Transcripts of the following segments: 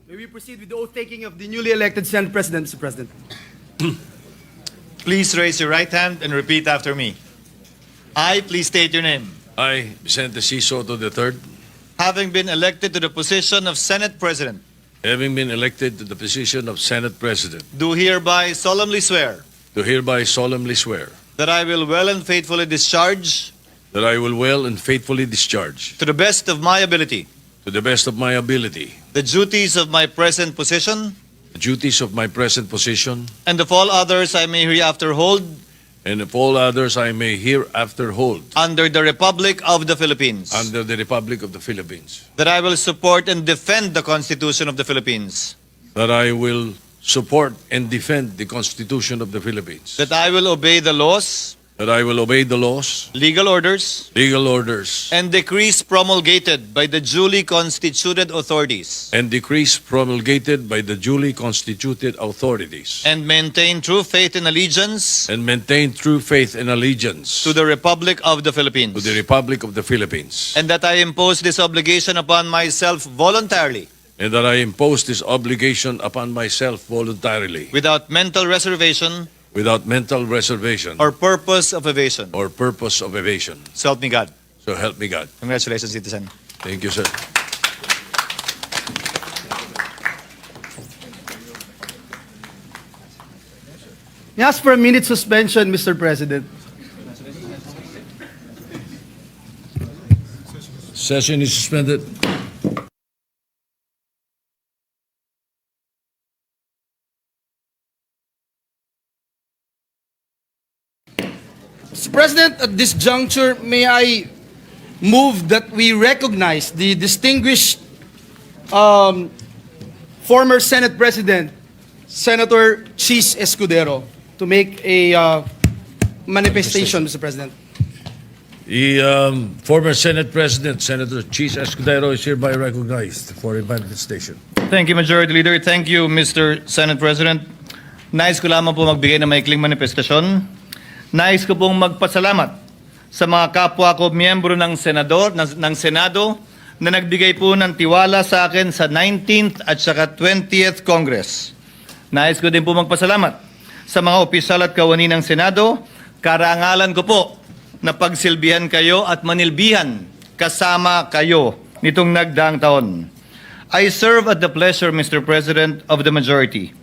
May we proceed with the oath-taking of the newly elected Senate President, Mr. President? Please raise your right hand and repeat after me. I, please state your name. I, Vicente C. Sotto III, Having been elected to the position of Senate President, having been elected to the position of Senate President, do hereby solemnly swear do hereby solemnly swear that I will well and faithfully discharge, that I will well and faithfully discharge, to the best of my ability, to the best of my ability, the duties of my present position the duties of my present position, and of all others I may hereafter hold and of all others I may hereafter hold under the Republic of the Philippines. under the Republic of the Philippines, That I will support and defend the Constitution of the Philippines. that I will support and defend the Constitution of the Philippines, That I will obey the laws, that I will obey the laws, legal orders, legal orders, and decrees promulgated by the duly constituted authorities, and decrees promulgated by the duly constituted authorities, and maintain true faith and allegiance and maintain true faith and allegiance to the Republic of the Philippines. to the Republic of the Philippines, And that I impose this obligation upon myself voluntarily, and that I impose this obligation upon myself voluntarily, without mental reservation without mental reservation or purpose of evasion. or purpose of evasion. So help me God. So help me God. Congratulations, citizen. Thank you, sir. May I ask for a minute suspension, Mr. President? Session is suspended. Mr. President, at this juncture, may I move that we recognize the distinguished former Senate President, Senator Cheese Escudero, to make a manifestation, Mr. President. The former Senate President, Senator Cheese Escudero, is hereby recognized for a manifestation. Thank you, Majority Leader. Thank you, Mr. Senate President. Nais ko lamang po magbigay ng maikling manifestasyon. Nais ko pong magpasalamat sa mga kapwa ko miyembro ng Senado na nagbigay po ng tiwala sa akin sa 19th at saka 20th Congress. Nais ko din po magpasalamat sa mga opisyal at kawani ng Senado. Karangalan ko po na pagsilbihan kayo at manilbihan kasama kayo nitong nagdaang taon. I serve at the pleasure, Mr. President, of the majority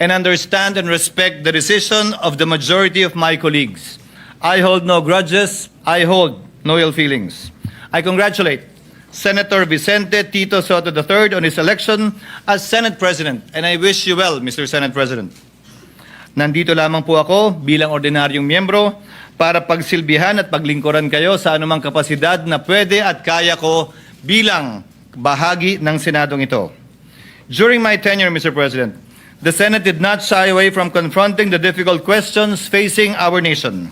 and understand and respect the decision of the majority of my colleagues. I hold no grudges. I hold no ill feelings. I congratulate Senator Vicente Tito Sotto III on his election as Senate President, and I wish you well, Mr. Senate President. Nandito lamang po ako bilang ordinaryong miyembro para pagsilbihan at paglingkuran kayo sa anumang kapasidad na pwede at kaya ko bilang bahagi ng Senadong ito. During my tenure, Mr. President, the Senate did not shy away from confronting the difficult questions facing our nation.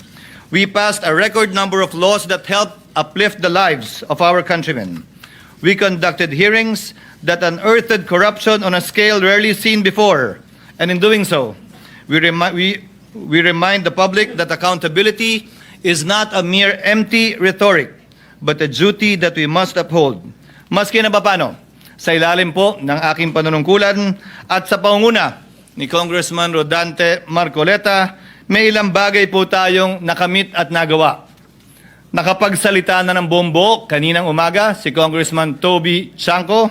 We passed a record number of laws that helped uplift the lives of our countrymen. We conducted hearings that unearthed corruption on a scale rarely seen before. And in doing so, we remind the public that accountability is not a mere empty rhetoric, but a duty that we must uphold. Maski na paano, sa ilalim po ng aking panunungkulan at sa pangunguna ni Congressman Rodante Marcoleta, may ilang bagay po tayong nakamit at nagawa. Nakapagsalita na ng bombo kaninang umaga si Congressman Toby Chanco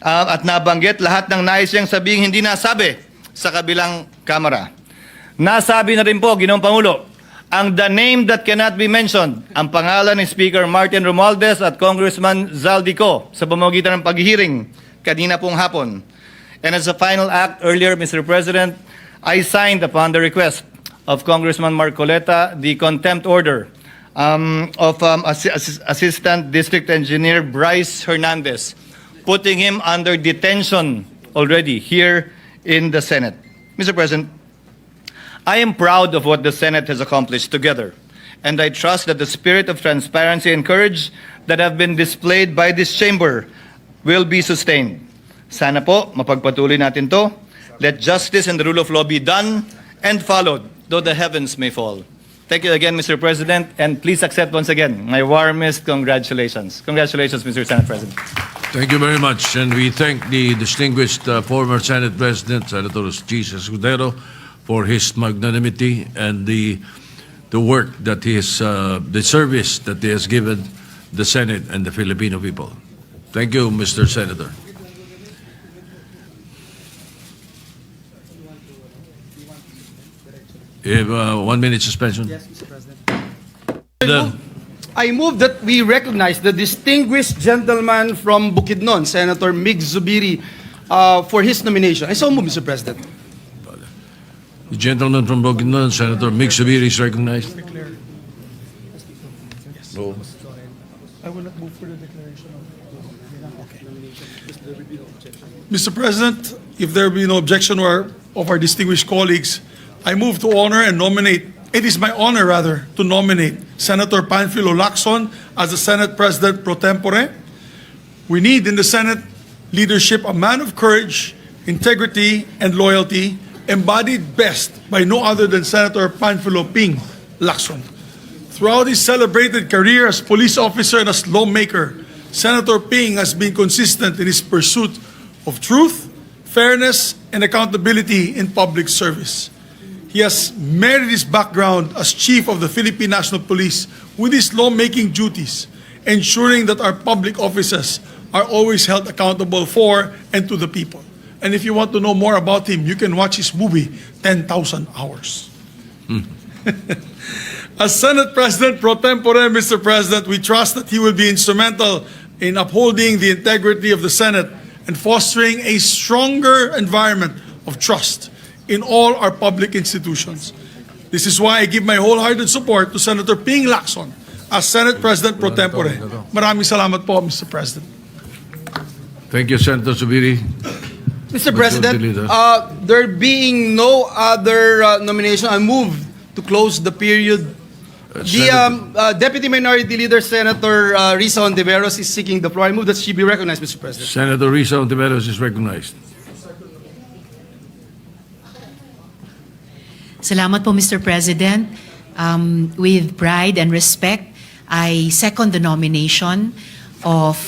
at nabanggit lahat ng nais niyang sabihin hindi nasabi sa kabilang kamera. Nasabi na rin po, Ginoong Pangulo, ang the name that cannot be mentioned, ang pangalan ni Speaker Martin Romualdez at Congressman Zaldico sa pamamagitan ng paghihiring kanina pong hapon. And as a final act earlier, Mr. President, I signed upon the request of Congressman Marcoleta the contempt order of Assistant District Engineer Bryce Hernandez, putting him under detention already here in the Senate. Mr. President, I am proud of what the Senate has accomplished together, and I trust that the spirit of transparency and courage that have been displayed by this chamber will be sustained. Sana po, mapagpatuloy natin to. Let justice and the rule of law be done and followed, though the heavens may fall. Thank you again, Mr. President, and please accept once again my warmest congratulations. Congratulations, Mr. Senate President. Thank you very much, and we thank the distinguished former Senate President, Senator Cheese Escudero, for his magnanimity and the work that he has, the service that he has given the Senate and the Filipino people. Thank you, Mr. Senator. You have 1 minute suspension. Yes, Mr. President. I move that we recognize the distinguished gentleman from Bukidnon, Senator Mig Zubiri, for his nomination. I so move, Mr. President. The gentleman from Bukidnon, Senator Mig Subiri, is recognized. No. I will not move for the declaration of Mr. President, if there be no objection of our distinguished colleagues, I move to honor and nominate, it is my honor rather, to nominate Senator Panfilo Lacson as the Senate President pro tempore. We need in the Senate leadership a man of courage, integrity, and loyalty, embodied best by no other than Senator Panfilo Ping Lacson. Throughout his celebrated career as police officer and as lawmaker, Senator Ping has been consistent in his pursuit of truth, fairness, and accountability in public service. He has married his background as Chief of the Philippine National Police with his lawmaking duties, ensuring that our public offices are always held accountable for and to the people. And if you want to know more about him, you can watch his movie, 10,000 Hours. As Senate President pro tempore, Mr. President, we trust that he will be instrumental in upholding the integrity of the Senate and fostering a stronger environment of trust in all our public institutions. This is why I give my wholehearted support to Senator Ping Lacson as Senate President pro tempore. Maraming salamat po, Mr. President. Thank you, Senator Subiri. Mr. President, there being no other nomination, I move to close the period. The Deputy Minority Leader, Senator Risa Hontiveros, is seeking the floor. I move that she be recognized, Mr. President. Senator Risa Hontiveros is recognized. Salamat po, Mr. President. With pride and respect, I second the nomination of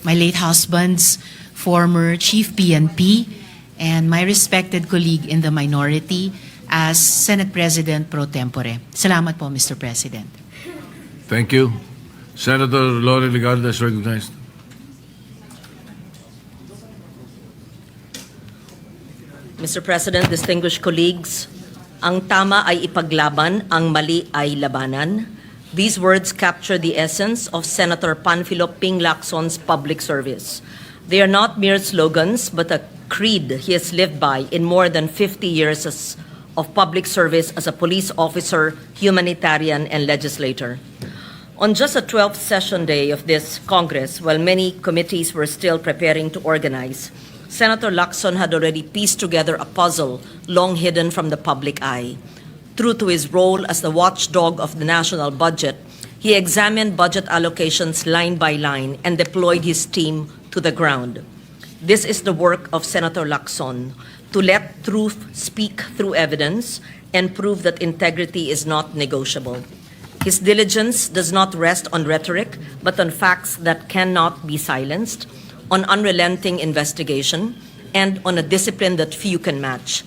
my late husband's former Chief PNP and my respected colleague in the minority as Senate President pro tempore. Salamat po, Mr. President. Thank you. Senator Lori Ligarda is recognized. Mr. President, distinguished colleagues, ang tama ay ipaglaban, ang mali ay labanan. These words capture the essence of Senator Panfilo Ping Lacson's public service. They are not mere slogans, but a creed he has lived by in more than 50 years of public service as a police officer, humanitarian, and legislator. On just the 12th session day of this Congress, while many committees were still preparing to organize, Senator Lacson had already pieced together a puzzle long hidden from the public eye. True to his role as the watchdog of the national budget, he examined budget allocations line by line and deployed his team to the ground. This is the work of Senator Lacson, to let truth speak through evidence and prove that integrity is not negotiable. His diligence does not rest on rhetoric, but on facts that cannot be silenced, on unrelenting investigation, and on a discipline that few can match.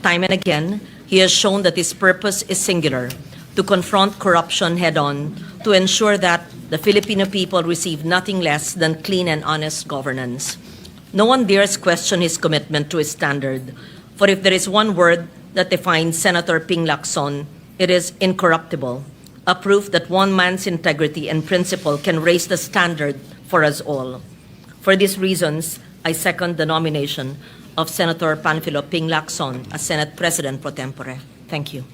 Time and again, he has shown that his purpose is singular, to confront corruption head-on, to ensure that the Filipino people receive nothing less than clean and honest governance. No one dares question his commitment to his standard, for if there is one word that defines Senator Ping Lacson, it is incorruptible, a proof that one man's integrity and principle can raise the standard for us all. For these reasons, I second the nomination of Senator Panfilo Ping Lacson as Senate President pro tempore. Thank you.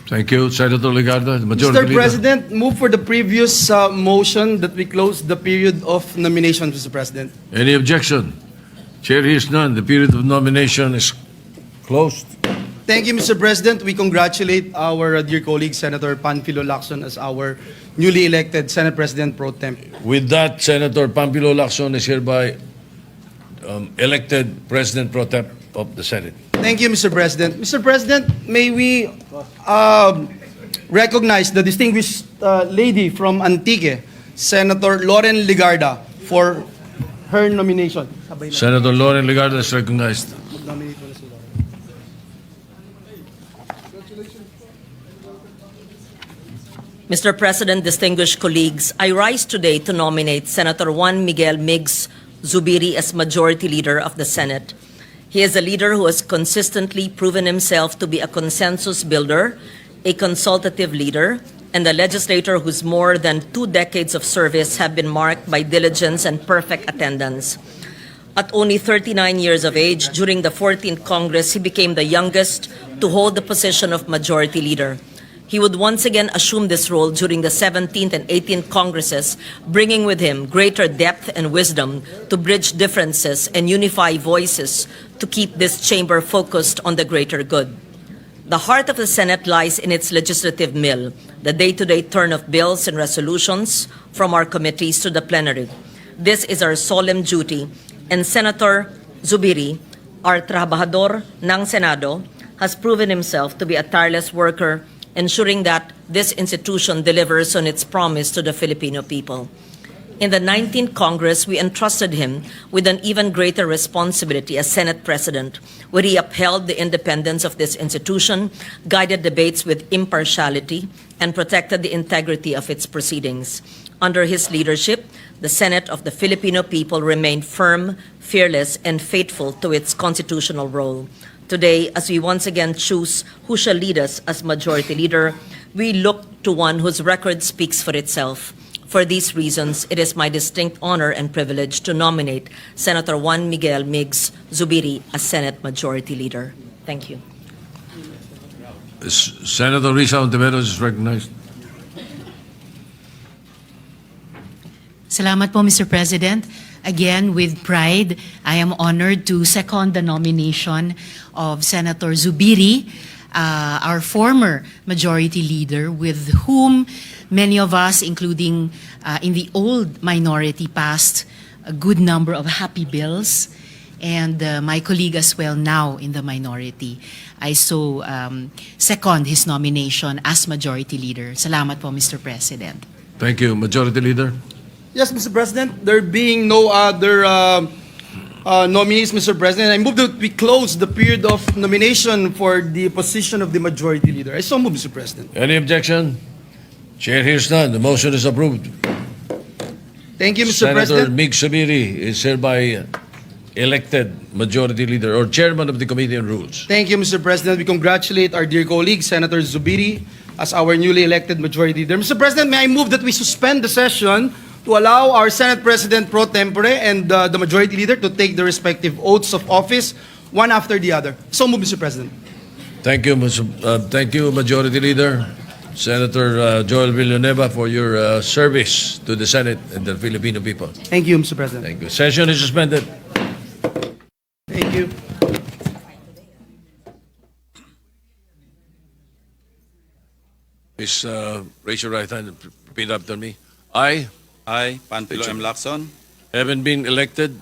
Thank you, Senator Ligarda. The Majority Mr. Leader. President, move for the previous motion that we close the period of nomination, Mr. President. Any objection? Chair hears none. The period of nomination is closed. Thank you, Mr. President. We congratulate our dear colleague, Senator Panfilo Lacson, as our newly elected Senate President pro tem. With that, Senator Pampilo Lacson is hereby elected President pro tem of the Senate. Thank you, Mr. President. Mr. President, may we recognize the distinguished lady from Antique, Senator Lauren Ligarda for her nomination. Senator Lauren Legarda is recognized. Mr. President, distinguished colleagues, I rise today to nominate Senator Juan Miguel Migs Zubiri as Majority Leader of the Senate. He is a leader who has consistently proven himself to be a consensus builder, a consultative leader, and a legislator whose more than 2 decades of service have been marked by diligence and perfect attendance. At only 39 years of age, during the 14th Congress, he became the youngest to hold the position of Majority Leader. He would once again assume this role during the 17th and 18th Congresses, bringing with him greater depth and wisdom to bridge differences and unify voices to keep this chamber focused on the greater good. The heart of the Senate lies in its legislative mill, the day-to-day turn of bills and resolutions from our committees to the plenary. This is our solemn duty, and Senator Zubiri, our trabajador ng Senado, has proven himself to be a tireless worker, ensuring that this institution delivers on its promise to the Filipino people. In the 19th Congress, we entrusted him with an even greater responsibility as Senate President, where he upheld the independence of this institution, guided debates with impartiality, and protected the integrity of its proceedings. Under his leadership, the Senate of the Filipino people remained firm, fearless, and faithful to its constitutional role. Today, as we once again choose who shall lead us as Majority Leader, we look to one whose record speaks for itself. For these reasons, it is my distinct honor and privilege to nominate Senator Juan Miguel Migs Zubiri as Senate Majority Leader. Thank you. Senator Risa Ontiveros is recognized. Salamat po, Mr. President. Again, with pride, I am honored to second the nomination of Senator Zubiri, our former Majority Leader, with whom many of us, including in the old minority, passed a good number of happy bills, and my colleague as well now in the minority. I so second his nomination as Majority Leader. Salamat po, Mr. President. Thank you. Majority Leader. Yes, Mr. President. There being no other nominees, Mr. President, I move that we close the period of nomination for the position of the Majority Leader. I so move, Mr. President. Any objection? Chair hears none. The motion is approved. Thank you, Mr. Senator President. Mig Subiri is hereby elected Majority Leader or Chairman of the Committee on Rules. Thank you, Mr. President. We congratulate our dear colleague, Senator Zubiri, as our newly elected Majority Leader. Mr. President, may I move that we suspend the session to allow our Senate President pro tempore and the Majority Leader to take the respective oaths of office, one after the other. So move, Mr. President. Thank you, thank you, Majority Leader. Senator Joel Villanueva, for your service to the Senate and the Filipino people. Thank you, Mr. President. Thank you. Session is suspended. Thank you. Please raise your right hand and repeat after me. I, Panfilo M. Lacson, having been elected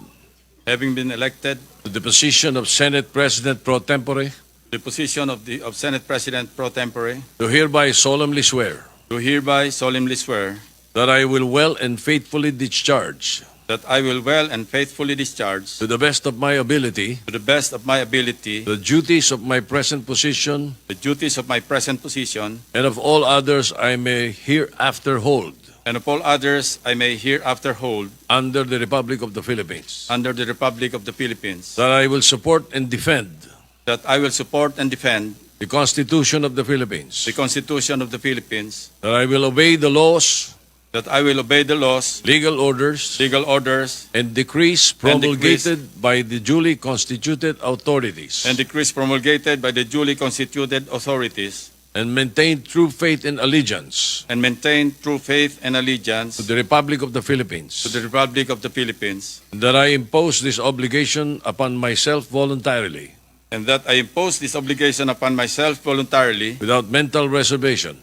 to to the position of Senate President pro tempore, the position of Senate President pro tempore, do hereby solemnly swear do hereby solemnly swear that I will well and faithfully discharge, that I will well and faithfully discharge, to the best of my ability, to the best of my ability, the duties of my present position the duties of my present position, and of all others I may hereafter hold and of all others I may hereafter hold under the Republic of the Philippines. under the Republic of the Philippines, That I will support and defend that I will support and defend the Constitution of the Philippines. the Constitution of the Philippines, That I will obey the laws, that I will obey the laws, legal orders, legal orders, and decrees promulgated by the duly constituted authorities, and decrees promulgated by the duly constituted authorities, and maintain true faith and allegiance and maintain true faith and allegiance to the Republic of the Philippines. to the Republic of the Philippines, That I impose this obligation upon myself voluntarily, and that I impose this obligation upon myself voluntarily, without mental reservation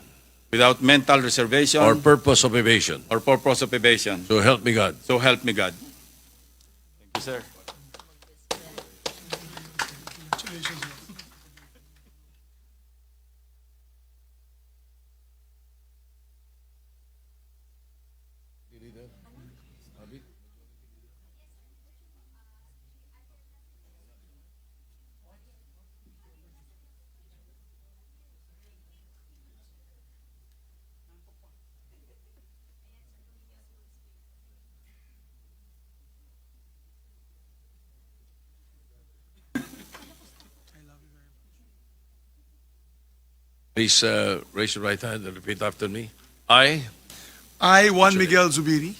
without mental reservation or purpose of evasion. or purpose of evasion. So help me God. So help me God. Thank you, sir. Please raise your right hand and repeat after me. I, I, Juan Miguel Zubiri,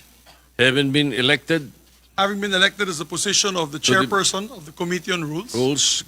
having been elected, having been elected as the position of the chairperson of the Committee on Rules,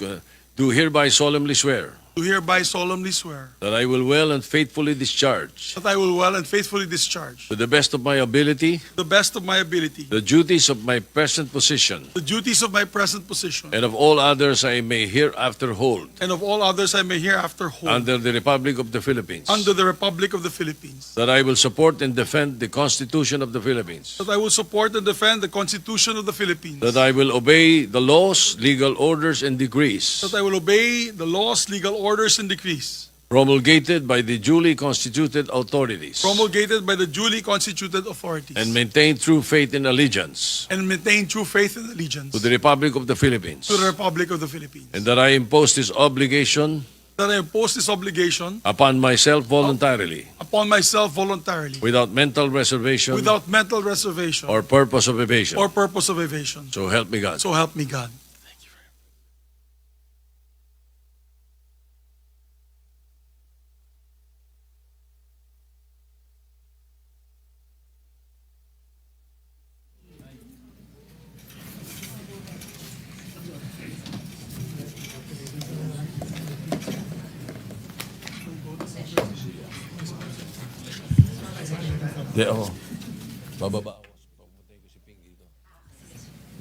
do hereby solemnly swear do hereby solemnly swear that I will well and faithfully discharge, that I will well and faithfully discharge, to the best of my ability, to the best of my ability, the duties of my present position, the duties of my present position, and of all others I may hereafter hold, and of all others I may hereafter hold, under the Republic of the Philippines. under the Republic of the Philippines. That I will support and defend the Constitution of the Philippines. That I will support and defend the Constitution of the Philippines. That I will obey the laws, legal orders, and decrees That I will obey the laws, legal orders, and decrees promulgated by the duly constituted authorities, promulgated by the duly constituted authorities, and maintain true faith and allegiance and maintain true faith and allegiance to the Republic of the Philippines. to the Republic of the Philippines. And that I impose this obligation That I impose this obligation upon myself voluntarily, upon myself voluntarily, without mental reservation without mental reservation or purpose of evasion. or purpose of evasion. So help me God. So help me God.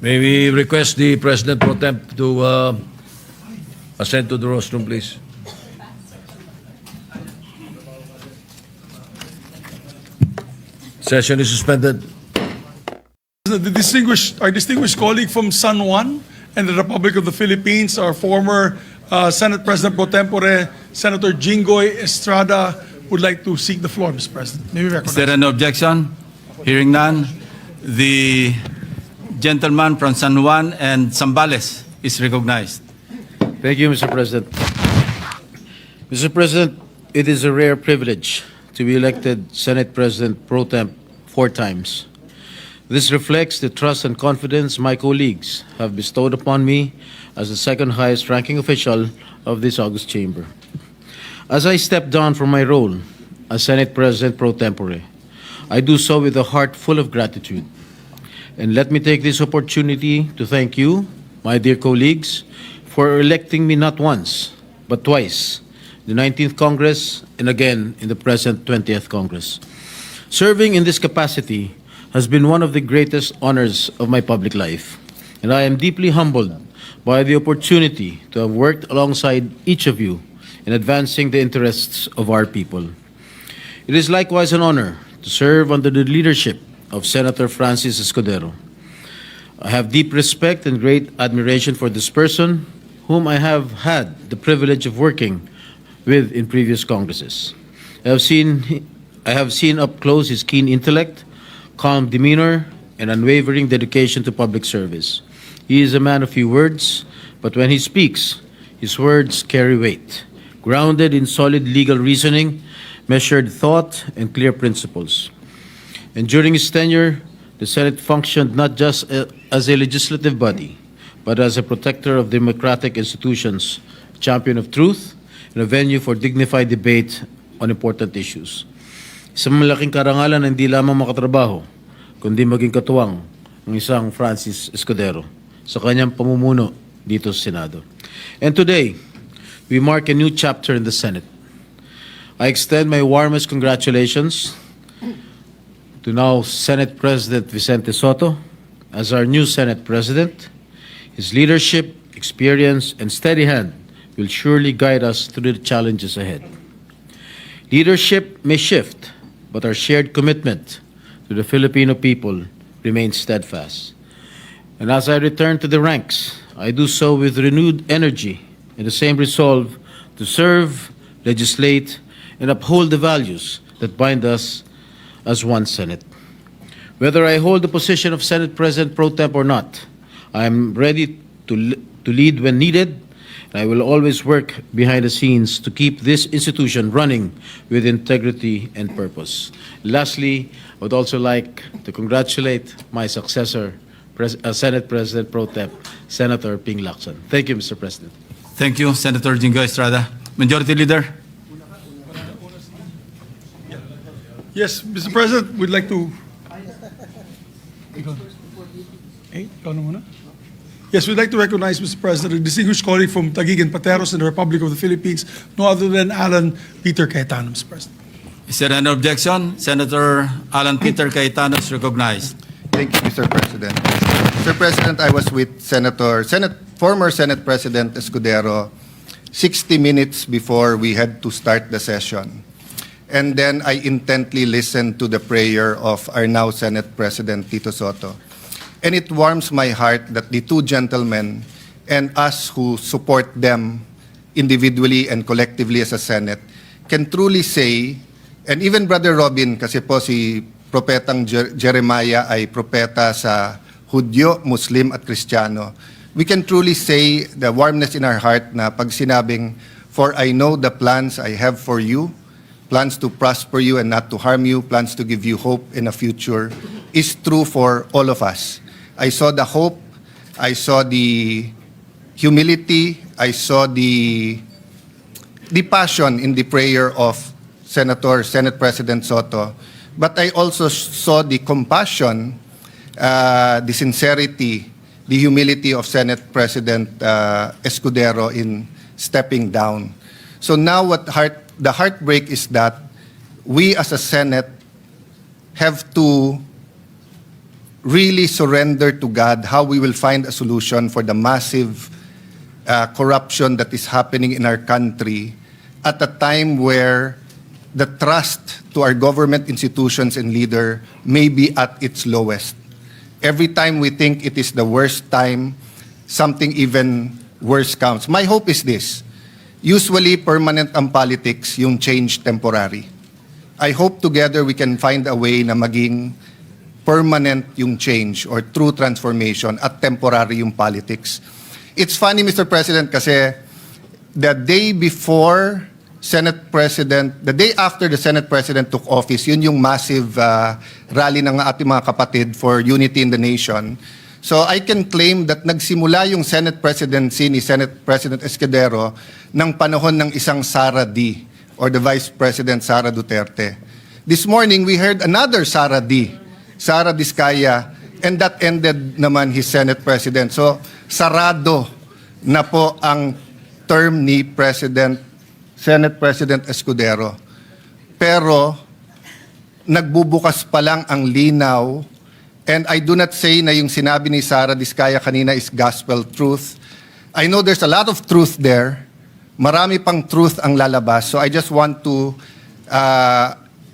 May we request the President Pro Tem to ascend to the rostrum, please. Session is suspended. Our distinguished colleague from San Juan and the Republic of the Philippines, our former Senate President Pro Tempore, Senator Jinggoy Estrada, would like to seek the floor, Mr. President. May we recognize? Is there an objection? Hearing none, the gentleman from San Juan and Zambales is recognized. Thank you, Mr. President. Mr. President, it is a rare privilege to be elected Senate President Pro Tem 4 times. This reflects the trust and confidence my colleagues have bestowed upon me as the second highest ranking official of this august chamber. As I step down from my role as Senate President Pro Tempore, I do so with a heart full of gratitude. And let me take this opportunity to thank you, my dear colleagues, for electing me not once, but twice, the 19th Congress and again in the present 20th Congress. Serving in this capacity has been one of the greatest honors of my public life, and I am deeply humbled by the opportunity to have worked alongside each of you in advancing the interests of our people. It is likewise an honor to serve under the leadership of Senator Francis Escudero. I have deep respect and great admiration for this person, whom I have had the privilege of working with in previous Congresses. I have seen up close his keen intellect, calm demeanor, and unwavering dedication to public service. He is a man of few words, but when he speaks, his words carry weight, grounded in solid legal reasoning, measured thought, and clear principles. And during his tenure, the Senate functioned not just as a legislative body, but as a protector of democratic institutions, champion of truth, and a venue for dignified debate on important issues. Isang malaking karangalan na hindi lamang makatrabaho, kundi maging katuwang ng isang Francis Escudero sa kanyang pamumuno dito sa Senado. And today, we mark a new chapter in the Senate. I extend my warmest congratulations to now Senate President Vicente Sotto as our new Senate President. His leadership, experience, and steady hand will surely guide us through the challenges ahead. Leadership may shift, but our shared commitment to the Filipino people remains steadfast. And as I return to the ranks, I do so with renewed energy and the same resolve to serve, legislate, and uphold the values that bind us as one Senate. Whether I hold the position of Senate President Pro Tem or not, I am ready to lead when needed, and I will always work behind the scenes to keep this institution running with integrity and purpose. Lastly, I would also like to congratulate my successor, Senate President Pro Tem, Senator Ping Lacson. Thank you, Mr. President. Thank you, Senator Jinggoy Estrada. Majority Leader. Yes, Mr. President, we'd like to... Ikaw na muna. Yes, we'd like to recognize, Mr. President, a distinguished colleague from Taguig and Pateros in the Republic of the Philippines, no other than Alan Peter Cayetano, Mr. President. Is there any objection? Senator Alan Peter Cayetano is recognized. Thank you, Mr. President. Mr. President, I was with former Senate President Escudero 60 minutes before we had to start the session. And then I intently listened to the prayer of our now Senate President Tito Sotto. And it warms my heart that the two gentlemen and us who support them individually and collectively as a Senate can truly say, and even Brother Robin, kasi po si Propetang Jeremiah ay propeta sa Hudyo, Muslim at Kristiyano, we can truly say the warmness in our heart na pag sinabing, "For I know the plans I have for you, plans to prosper you and not to harm you, plans to give you hope in a future," is true for all of us. I saw the hope, I saw the humility, I saw the passion in the prayer of Senate President Sotto, but I also saw the compassion, the sincerity, the humility of Senate President Escudero in stepping down. So now the heartbreak is that we as a Senate have to really surrender to God how we will find a solution for the massive corruption that is happening in our country at a time where the trust to our government institutions and leader may be at its lowest. Every time we think it is the worst time, something even worse comes. My hope is this. Usually, permanent ang politics, yung change temporary. I hope together we can find a way na maging permanent yung change or true transformation at temporary yung politics. It's funny, Mr. President, kasi the day after the Senate President took office, yun yung massive rally ng ating mga kapatid for unity in the nation. So I can claim that nagsimula yung Senate presidency ni Senate President Escudero ng panahon ng isang Sara D. or the Vice President Sara Duterte. This morning, we heard another Sara D. Sara Diskaya, and that ended naman his Senate President. So, sarado na po ang term ni Senate President Escudero. Pero, nagbubukas pa lang ang linaw, and I do not say na yung sinabi ni Sara Diskaya kanina is gospel truth. I know there's a lot of truth there. Marami pang truth ang lalabas. So I just want to,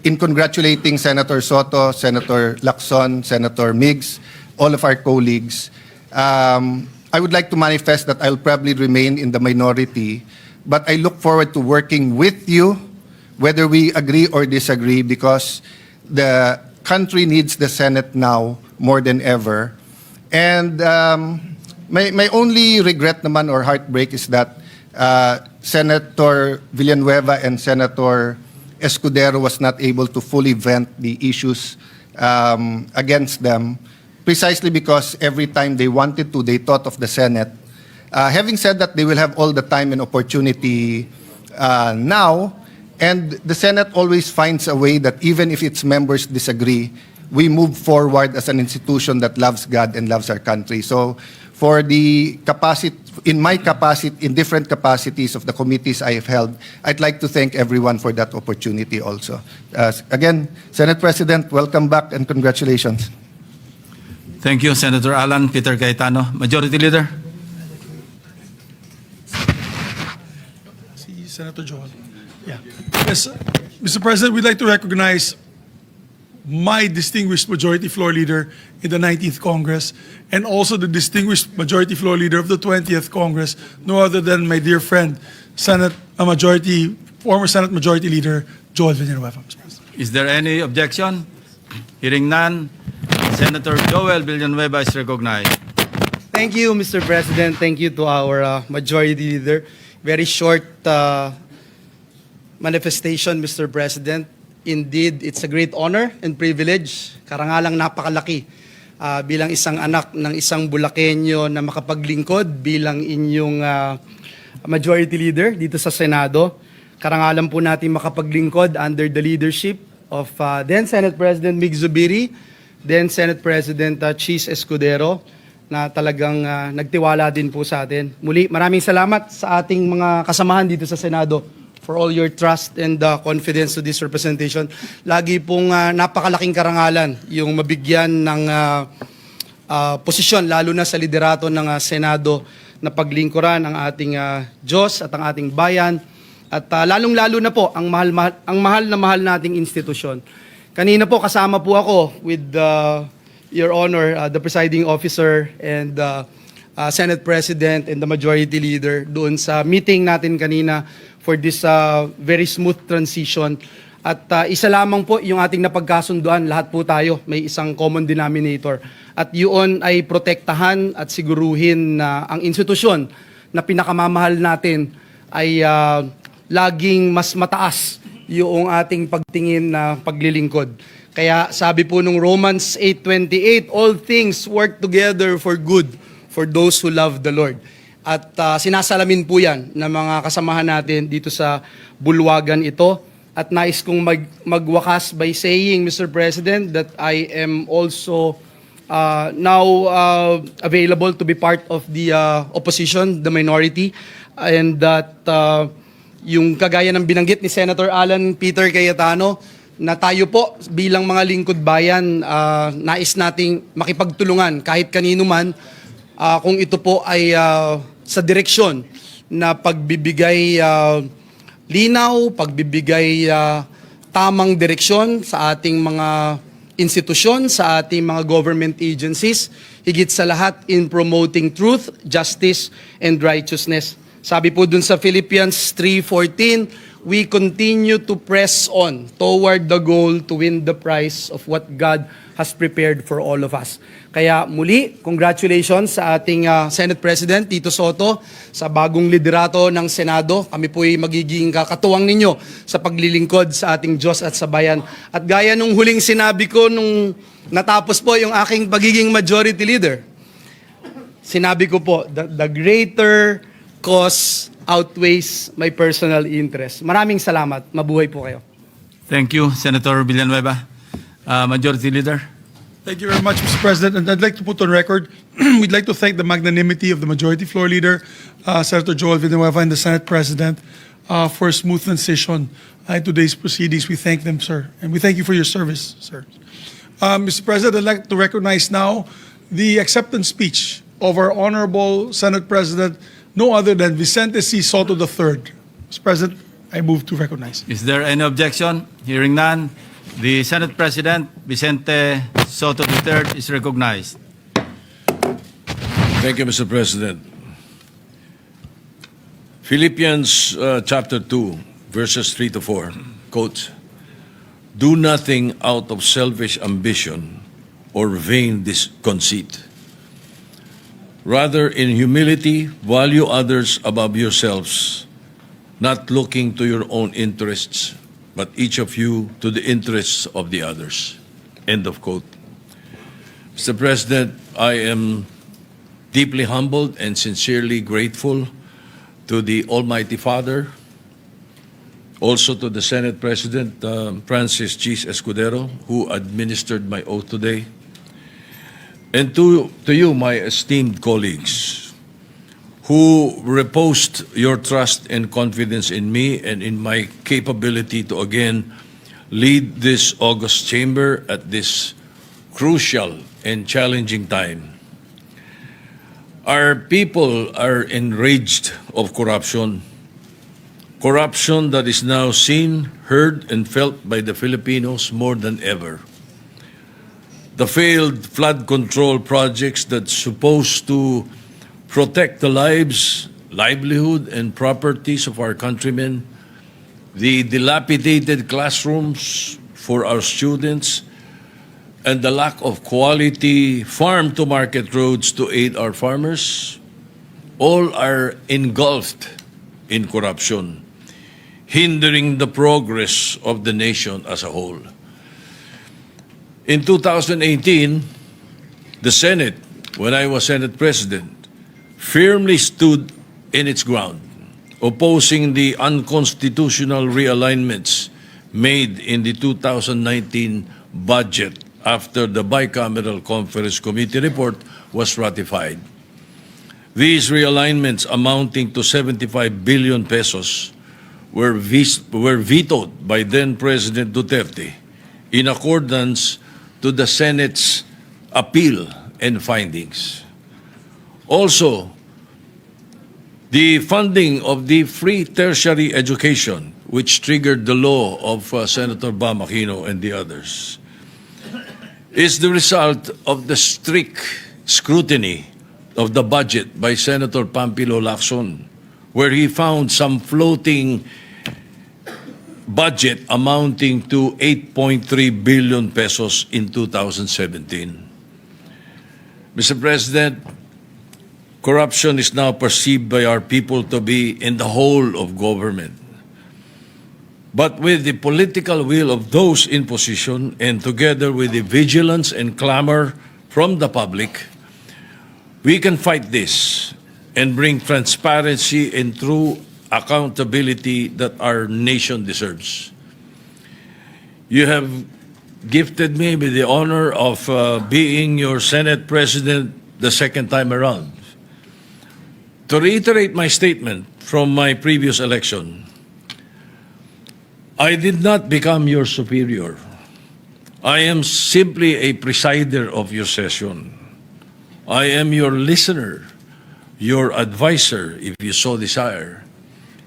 in congratulating Senator Sotto, Senator Lacson, Senator Migs, all of our colleagues, I would like to manifest that I'll probably remain in the minority, but I look forward to working with you, whether we agree or disagree, because the country needs the Senate now more than ever. And my only regret naman or heartbreak is that Senator Villanueva and Senator Escudero was not able to fully vent the issues against them, precisely because every time they wanted to, they thought of the Senate. Having said that, they will have all the time and opportunity now, and the Senate always finds a way that even if its members disagree, we move forward as an institution that loves God and loves our country. So for the capacity, in my capacity, in different capacities of the committees I have held, I'd like to thank everyone for that opportunity also. Again, Senate President, welcome back and congratulations. Thank you, Senator Alan Peter Cayetano. Majority Leader. Si Senator Joel. Yeah. Yes, Mr. President, we'd like to recognize my distinguished Majority Floor Leader in the 19th Congress, and also the distinguished Majority Floor Leader of the 20th Congress, no other than my dear friend, former Senate Majority Leader Joel Villanueva. Is there any objection? Hearing none, Senator Joel Villanueva is recognized. Thank you, Mr. President. Thank you to our Majority Leader. Very short manifestation, Mr. President. Indeed, it's a great honor and privilege, karangalang napakalaki bilang isang anak ng isang Bulakenyo na makapaglingkod bilang inyong Majority Leader dito sa Senado. Karangalan po natin makapaglingkod under the leadership of then Senate President Mig Zubiri, then Senate President Cheese Escudero, na talagang nagtiwala din po sa atin. Muli, maraming salamat sa ating mga kasamahan dito sa Senado for all your trust and confidence to this representation. Lagi pong napakalaking karangalan yung mabigyan ng posisyon, lalo na sa liderato ng Senado, na paglingkuran ang ating Diyos at ang ating bayan, at lalong-lalo na po ang mahal na mahal nating institusyon. Kanina po kasama po ako with Your Honor, the presiding officer and Senate President and the Majority Leader doon sa meeting natin kanina for this very smooth transition. At isa lamang po yung ating napagkasunduan, lahat po tayo may isang common denominator. At yun ay protektahan at siguruhin na ang institusyon na pinakamamahal natin ay laging mas mataas yung ating pagtingin na paglilingkod. Kaya sabi po nung Romans 8:28, all things work together for good for those who love the Lord. At sinasalamin po yan ng mga kasamahan natin dito sa bulwagan ito. At nais kong magwakas by saying, Mr. President, that I am also now available to be part of the opposition, the minority, and that yung kagaya ng binanggit ni Senator Alan Peter Cayetano, na tayo po bilang mga lingkod bayan, nais nating makipagtulungan kahit kanino man kung ito po ay sa direksyon na pagbibigay linaw, pagbibigay tamang direksyon sa ating mga institusyon, sa ating mga government agencies, higit sa lahat in promoting truth, justice, and righteousness. Sabi po dun sa Philippians 3:14, we continue to press on toward the goal to win the prize of what God has prepared for all of us. Kaya muli, congratulations sa ating Senate President Tito Sotto sa bagong liderato ng Senado. Kami po ay magiging kakatuwang ninyo sa paglilingkod sa ating Diyos at sa bayan. At gaya nung huling sinabi ko nung natapos po yung aking pagiging majority leader, sinabi ko po, the greater cause outweighs my personal interest. Maraming salamat. Mabuhay po kayo. Thank you, Senator Villanueva. Majority Leader. Thank you very much, Mr. President. And I'd like to put on record, we'd like to thank the magnanimity of the Majority Floor Leader, Senator Joel Villanueva, and the Senate President for a smooth transition in today's proceedings. We thank them, sir. And we thank you for your service, sir. Mr. President, I'd like to recognize now the acceptance speech of our Honorable Senate President, no other than Vicente C. Sotto III. Mr. President, I move to recognize. Is there any objection? Hearing none, the Senate President, Vicente Sotto III, is recognized. Thank you, Mr. President. Philippians chapter 2, verses 3 to 4, quote, "Do nothing out of selfish ambition or vain conceit. Rather, in humility, value others above yourselves, not looking to your own interests, but each of you to the interests of the others." End of quote. Mr. President, I am deeply humbled and sincerely grateful to the Almighty Father, also to the Senate President, Francis G. Escudero, who administered my oath today, and to you, my esteemed colleagues, who reposed your trust and confidence in me and in my capability to again lead this august chamber at this crucial and challenging time. Our people are enraged of corruption, corruption that is now seen, heard, and felt by the Filipinos more than ever. The failed flood control projects that's supposed to protect the lives, livelihood, and properties of our countrymen, the dilapidated classrooms for our students, and the lack of quality farm-to-market roads to aid our farmers, all are engulfed in corruption, hindering the progress of the nation as a whole. In 2018, the Senate, when I was Senate President, firmly stood in its ground, opposing the unconstitutional realignments made in the 2019 budget after the bicameral conference committee report was ratified. These realignments amounting to 75 billion pesos were vetoed by then President Duterte in accordance to the Senate's appeal and findings. Also, the funding of the free tertiary education, which triggered the law of Senator Bam Aquino and the others, is the result of the strict scrutiny of the budget by Senator Pampilo Lacson, where he found some floating budget amounting to 8.3 billion pesos in 2017. Mr. President, corruption is now perceived by our people to be in the whole of government. But with the political will of those in position and together with the vigilance and clamor from the public, we can fight this and bring transparency and true accountability that our nation deserves. You have gifted me with the honor of being your Senate President the second time around. To reiterate my statement from my previous election, I did not become your superior. I am simply a presider of your session. I am your listener, your advisor, if you so desire,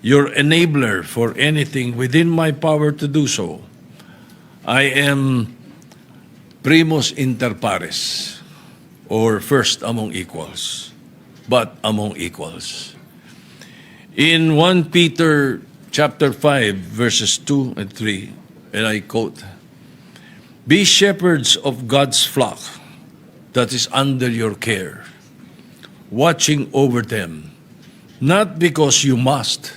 your enabler for anything within my power to do so. I am primus inter pares, or first among equals, but among equals. In 1 Peter chapter 5, verses 2 and 3, and I quote, "Be shepherds of God's flock that is under your care, watching over them, not because you must,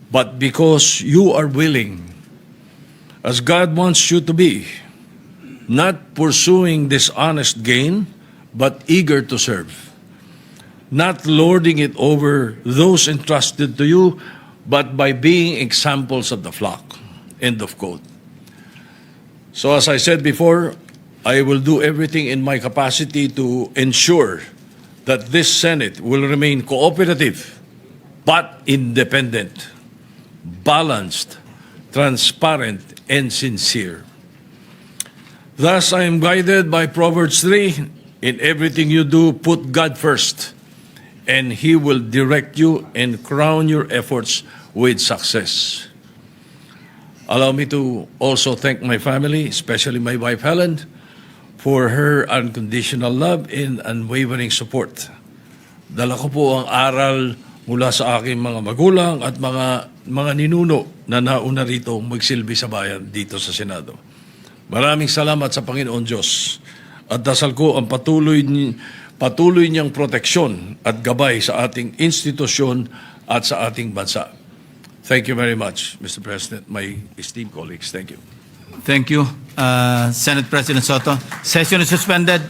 but because you are willing, as God wants you to be, not pursuing dishonest gain, but eager to serve, not lording it over those entrusted to you, but by being examples of the flock." End of quote. So as I said before, I will do everything in my capacity to ensure that this Senate will remain cooperative, but independent, balanced, transparent, and sincere. Thus, I am guided by Proverbs 3, "In everything you do, put God first, and He will direct you and crown your efforts with success." Allow me to also thank my family, especially my wife Helen, for her unconditional love and unwavering support. Dala ko po ang aral mula sa aking mga magulang at mga ninuno na nauna rito magsilbi sa bayan dito sa Senado. Maraming salamat sa Panginoon Diyos at dasal ko ang patuloy niyang proteksyon at gabay sa ating institusyon at sa ating bansa. Thank you very much, Mr. President, my esteemed colleagues. Thank you. Thank you, Senate President Sotto. Session is suspended.